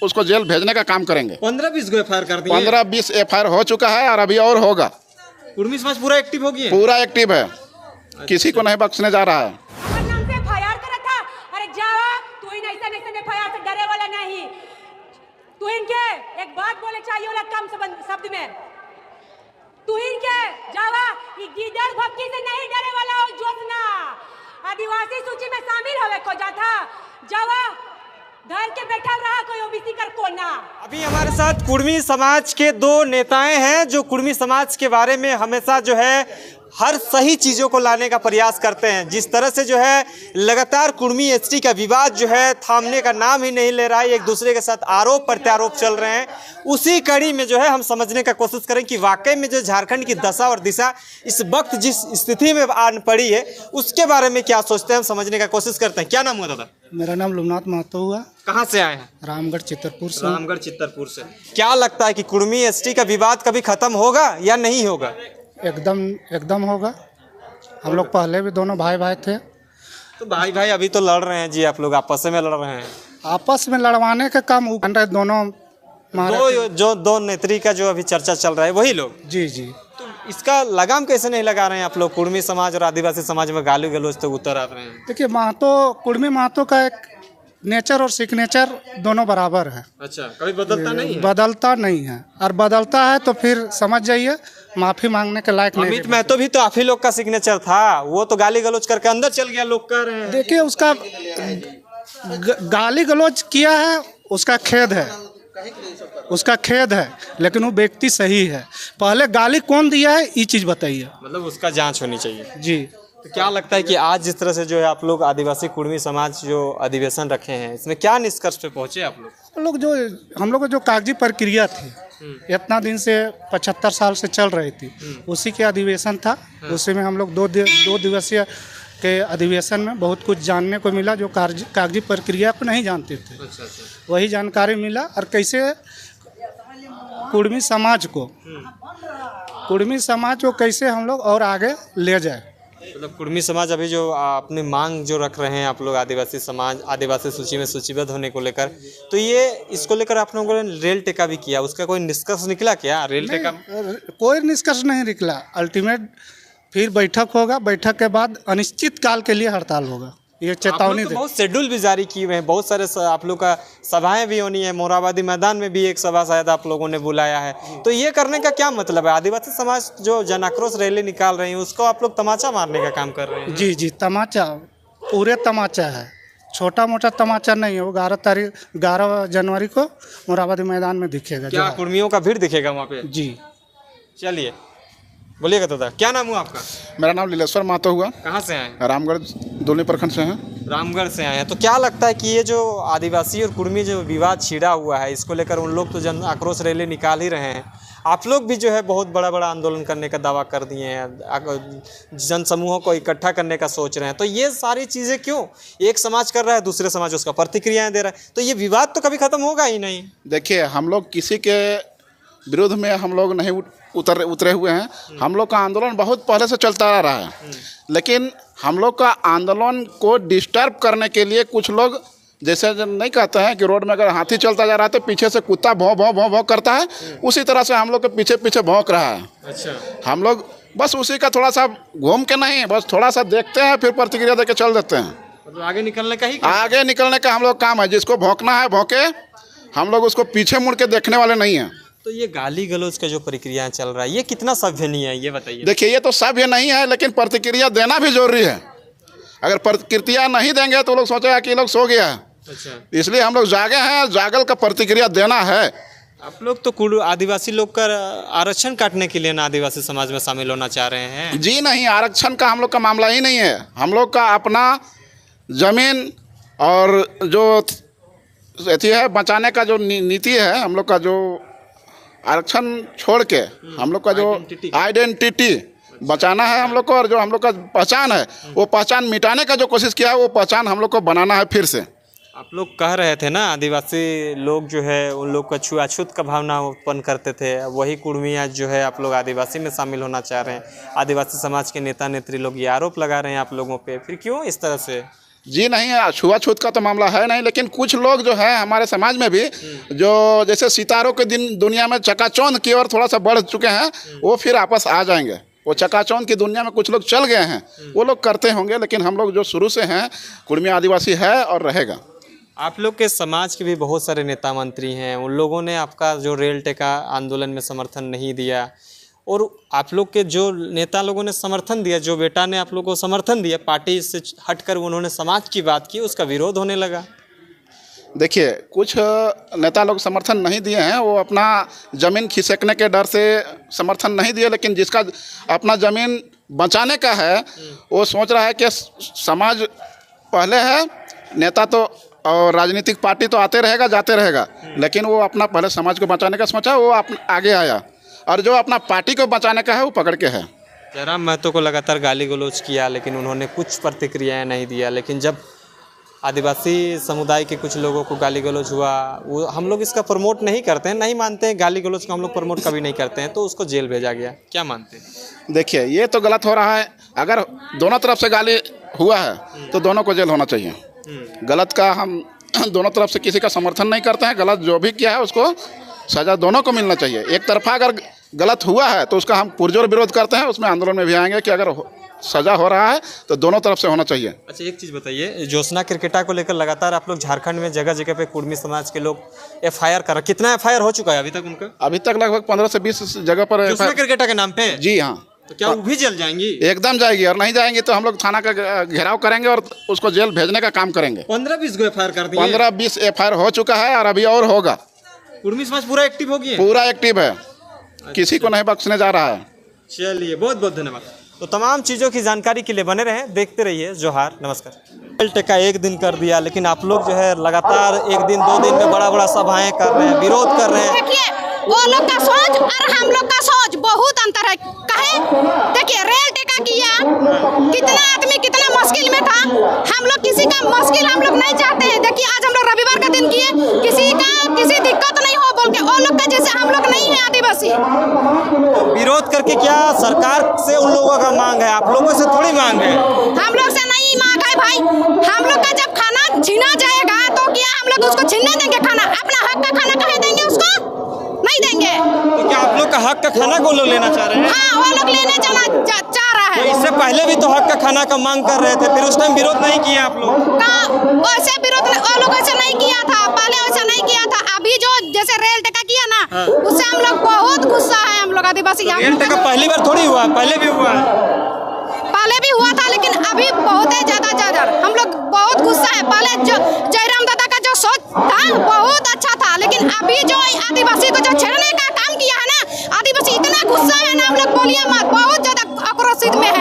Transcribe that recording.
उसको जेल भेजने का काम करेंगे। 15-20 को FIR कर दिए। 15-20 FIR हो चुका है और अभी और होगा। कुर्मी समाज पूरा एक्टिव हो गया है? पूरा एक्टिव है, किसी को नहीं बख्शने जा रहा है। नाम से FIR करा था। अरे जावा तू इन ऐसा FIR से डरे वाला नहीं। तू इनके एक बात बोले चाहिए वाला कम शब्द में। तू इनके जावा ये गिदड़ भक्ति से नहीं डरे वाला हो। जोतना आदिवासी सूची में शामिल होवे को जाता जावा घर के बैठा रहा कोई ओबीसी कर कोना। अभी हमारे साथ कुर्मी समाज के 2 नेताएं हैं जो कुर्मी समाज के बारे में हमेशा जो है हर सही चीज़ों को लाने का प्रयास करते हैं। जिस तरह से जो है लगातार कुर्मी एसटी का विवाद जो है थामने का नाम ही नहीं ले रहा है, एक दूसरे के साथ आरोप प्रत्यारोप चल रहे हैं, उसी कड़ी में जो है हम समझने का कोशिश करें कि वाकई में जो झारखंड की दशा और दिशा इस वक्त जिस स्थिति में आन पड़ी है उसके बारे में क्या सोचते हैं, हम समझने का कोशिश करते हैं। क्या नाम हुआ दादा? मेरा नाम लुमनाथ महतो हुआ। कहाँ से आए हैं? रामगढ़ चित्रपुर से। रामगढ़ चित्रपुर से। क्या लगता है कि कुर्मी एसटी का विवाद कभी खत्म होगा या नहीं होगा? एकदम होगा। हम लोग पहले भी दोनों भाई भाई थे। तो भाई भाई अभी तो लड़ रहे हैं जी, आप लोग आपस में लड़ रहे हैं। आपस में लड़वाने का काम दोनों दो नेत्री का जो अभी चर्चा चल रहा है वही लोग। जी जी। तो इसका लगाम कैसे नहीं लगा रहे हैं आप लोग? कुर्मी समाज और आदिवासी समाज में गाली गलौज तो उतर आ रहे हैं। देखिए कुर्मी महतो का एक नेचर और सिग्नेचर दोनों बराबर है। अच्छा, कभी बदलता नहीं है? बदलता नहीं है, और बदलता है तो फिर समझ जाइए माफी मांगने के लायक नहीं। अमित महतो भी तो आप ही लोग का सिग्नेचर था, वो तो गाली गलौज करके अंदर चल गया, लोग कह रहे हैं। देखिए उसका गाली गलौज किया है, उसका खेद है, लेकिन वो व्यक्ति सही है। पहले गाली कौन दिया है ये चीज़ बताइए। मतलब उसका जांच होनी चाहिए जी। तो क्या लगता है कि आज जिस तरह से जो है आप लोग आदिवासी कुर्मी समाज जो अधिवेशन रखे हैं इसमें क्या निष्कर्ष पे पहुंचे आप लोग? हम लोग जो कागजी प्रक्रिया थी इतना दिन से 75 साल से चल रही थी, उसी के अधिवेशन था। उसी में हम लोग 2 दिवसीय के अधिवेशन में बहुत कुछ जानने को मिला जो कागजी प्रक्रिया को नहीं जानते थे। अच्छा। वही जानकारी मिला और कैसे कुर्मी समाज को कैसे हम लोग और आगे ले जाए। मतलब कुर्मी समाज अभी जो अपनी मांग जो रख रहे हैं आप लोग आदिवासी समाज आदिवासी सूची में सूचीबद्ध होने को लेकर, तो ये इसको लेकर आप लोगों ने रेल टेका भी किया, उसका कोई निष्कर्ष निकला क्या? रेल टेका कोई निष्कर्ष नहीं निकला। अल्टीमेट फिर बैठक होगा, बैठक के बाद अनिश्चित काल के लिए हड़ताल होगा, ये चेतावनी। तो बहुत शेड्यूल भी जारी किए हुए हैं, बहुत सारे आप लोग का सभाएं भी होनी है। मोराबादी मैदान में भी एक सभा शायद आप लोगों ने बुलाया है, तो ये करने का क्या मतलब है? आदिवासी समाज जो जन आक्रोश रैली निकाल रही है उसको आप लोग तमाचा मारने का काम कर रहे हैं। जी, तमाचा पूरे तमाचा है, छोटा मोटा तमाचा नहीं है। वो 11 जनवरी को मोराबादी मैदान में दिखेगा। क्या कुर्मियों का भीड़ दिखेगा वहाँ पे? जी। चलिए बोलिएगा दादा, क्या नाम हुआ आपका? मेरा नाम लीलेश्वर महतो हुआ। कहाँ से आए? रामगढ़ दोलनी प्रखंड से हैं। रामगढ़ से आए हैं। तो क्या लगता है कि ये जो आदिवासी और कुर्मी जो विवाद छिड़ा हुआ है इसको लेकर उन लोग तो जन आक्रोश रैली निकाल ही रहे हैं, आप लोग भी जो है बहुत बड़ा आंदोलन करने का दावा कर दिए हैं, जन समूहों को इकट्ठा करने का सोच रहे हैं, तो ये सारी चीज़ें क्यों? एक समाज कर रहा है, दूसरे समाज उसका प्रतिक्रियाएं दे रहा है, तो ये विवाद तो कभी खत्म होगा ही नहीं। देखिए हम लोग किसी के विरोध में हम लोग नहीं उतरे हुए हैं। हम लोग का आंदोलन बहुत पहले से चलता आ रहा है, लेकिन हम लोग का आंदोलन को डिस्टर्ब करने के लिए कुछ लोग जैसे नहीं कहते हैं कि रोड में अगर हाथी चलता जा रहा है तो पीछे से कुत्ता भौं भौं भौं भौं करता है, उसी तरह से हम लोग के पीछे भौंक रहा है। अच्छा। हम लोग बस उसी का थोड़ा सा घूम के नहीं, बस थोड़ा सा देखते हैं फिर प्रतिक्रिया देके चल देते हैं। मतलब आगे निकलने का हम लोग काम है। जिसको भौंकना है भौंके, हम लोग उसको पीछे मुड़ के देखने वाले नहीं हैं। तो ये गाली गलौज का जो प्रक्रिया चल रहा है ये कितना सभ्य नहीं है, ये बताइए। देखिए ये तो सभ्य नहीं है, लेकिन प्रतिक्रिया देना भी जरूरी है। अगर प्रतिक्रिया नहीं देंगे तो लोग सोचेगा कि लोग सो गया है। अच्छा। इसलिए हम लोग जागे हैं, जागल का प्रतिक्रिया देना है। आप लोग तो आदिवासी लोग का आरक्षण काटने के लिए ना आदिवासी समाज में शामिल होना चाह रहे हैं? जी नहीं, आरक्षण का हम लोग का मामला ही नहीं है। हम लोग का अपना जमीन और जो अथी है बचाने का जो नीति है, हम लोग का जो आरक्षण छोड़ के हम लोग का जो आइडेंटिटी बचाना है हम लोग को, और जो हम लोग का पहचान है वो पहचान मिटाने का जो कोशिश किया है वो पहचान हम लोग को बनाना है फिर से। आप लोग कह रहे थे ना आदिवासी लोग जो है उन लोग का छुआछूत का भावना उत्पन्न करते थे, वही कुर्मी आज जो है आप लोग आदिवासी में शामिल होना चाह रहे हैं। आदिवासी समाज के नेता नेत्री लोग ये आरोप लगा रहे हैं आप लोगों पे, फिर क्यों इस तरह से? जी नहीं, छुआछूत का तो मामला है नहीं, लेकिन कुछ लोग जो है हमारे समाज में भी जो जैसे सितारों के दिन दुनिया में चकाचौंध की ओर थोड़ा सा बढ़ चुके हैं, वो फिर आपस आ जाएंगे। वो चकाचौंध की दुनिया में कुछ लोग चल गए हैं, वो लोग करते होंगे, लेकिन हम लोग जो शुरू से हैं कुर्मी आदिवासी है और रहेगा। आप लोग के समाज के भी बहुत सारे नेता मंत्री हैं, उन लोगों ने आपका जो रेल टेका आंदोलन में समर्थन नहीं दिया, और आप लोग के जो नेता लोगों ने समर्थन दिया, जो बेटा ने आप लोग को समर्थन दिया, पार्टी से हटकर उन्होंने समाज की बात की, उसका विरोध होने लगा। देखिए, कुछ नेता लोग समर्थन नहीं दिए हैं, वो अपना ज़मीन खिसकने के डर से समर्थन नहीं दिए, लेकिन जिसका अपना ज़मीन बचाने का है वो सोच रहा है कि समाज पहले है, नेता तो और राजनीतिक पार्टी तो आते रहेगा जाते रहेगा, लेकिन वो अपना पहले समाज को बचाने का सोचा, वो आगे आया, और जो अपना पार्टी को बचाने का है वो पकड़ के है। जयराम महतो को लगातार गाली गलौज किया, लेकिन उन्होंने कुछ प्रतिक्रियाएं नहीं दिया, लेकिन जब आदिवासी समुदाय के कुछ लोगों को गाली गलौज हुआ, वो हम लोग इसका प्रमोट नहीं करते हैं, नहीं मानते हैं, गाली गलौज को हम लोग प्रमोट कभी नहीं करते हैं, तो उसको जेल भेजा गया। क्या मानते हैं? देखिए, ये तो गलत हो रहा है। अगर दोनों तरफ से गाली हुआ है तो दोनों को जेल होना चाहिए। गलत का हम दोनों तरफ से किसी का समर्थन नहीं करते हैं, गलत जो भी किया है उसको सज़ा दोनों को मिलना चाहिए। एक तरफा अगर गलत हुआ है तो उसका हम पुरजोर विरोध करते हैं, उसमें आंदोलन में भी आएंगे कि अगर सज़ा हो रहा है तो दोनों तरफ से होना चाहिए। अच्छा, एक चीज़ बताइए, ज्योत्सना क्रिकेटा को लेकर लगातार आप लोग झारखंड में जगह जगह पे कुर्मी समाज के लोग FIR कर रहे, कितना FIR हो चुका है अभी तक उनका? अभी तक लगभग 15 से 20 जगह पर ज्योत्सना क्रिकेटा के नाम पे? जी हाँ। तो क्या वो भी जल जाएंगी? एकदम जाएगी, और नहीं जाएंगी तो हम लोग थाना का घेराव करेंगे और उसको जेल भेजने का काम करेंगे। 15-20 को FIR कर दिए? 15-20 FIR हो चुका है और अभी और होगा। कुर्मी समाज पूरा एक्टिव हो गया? पूरा एक्टिव है, किसी को नहीं बख्शने जा रहा है। चलिए, बहुत बहुत धन्यवाद। तो तमाम चीज़ों की जानकारी के लिए बने रहें, देखते रहिए जोहार, नमस्कार। रेल टेका एक दिन कर दिया, लेकिन आप लोग जो है लगातार एक दिन 2 दिन में बड़ा बड़ा सभाएं कर रहे हैं, विरोध कर रहे हैं। देखिए, वो लोग का सोच और हम लोग का सोच बहुत अंतर है। कहे देखिए, रेल टेका किया, कितना आदमी कितना मुश्किल में था, हम लोग किसी का मुश्किल हम लोग नहीं चाहते हैं। देखिए, आज हम लोग रविवार का दिन किए, किसी दिक्कत नहीं हो बोल के, वो लोग का जैसे हम लोग नहीं है आदिवासी। विरोध करके क्या सरकार से उन लोगों का मांग है, आप लोगों से थोड़ी मांग है? हम लोग से नहीं मांग है भाई, हम लोग का जब खाना छीना जाएगा तो क्या हम लोग उसको छीनने देंगे? खाना अपना हक का खाना कहे देंगे उसको? नहीं देंगे। तो क्या आप लोग का हक का खाना को लोग लेना चाह रहे हैं? हाँ, वो लोग लेने जाना चाह रहा है। तो इससे पहले भी तो हक का खाना का मांग कर रहे थे, फिर उस टाइम विरोध नहीं किया आप लोग? वैसे विरोध वो लोग ऐसे नहीं किया था, पहले वैसा नहीं किया था। अभी जो जैसे रेल टेका किया ना, उससे हम लोग बहुत गुस्सा है, हम लोग आदिवासी। रेल टेका पहली बार थोड़ी हुआ, पहले भी हुआ था, लेकिन अभी बहुत है ज्यादा हम लोग बहुत गुस्सा है। पहले जो जयराम दादा का जो सोच था बहुत अच्छा था, लेकिन अभी जो आदिवासी को जो छेड़ने का काम किया है ना, आदिवासी इतना गुस्सा है ना, हम लोग बोलिए मत, बहुत ज्यादा आक्रोशित में है।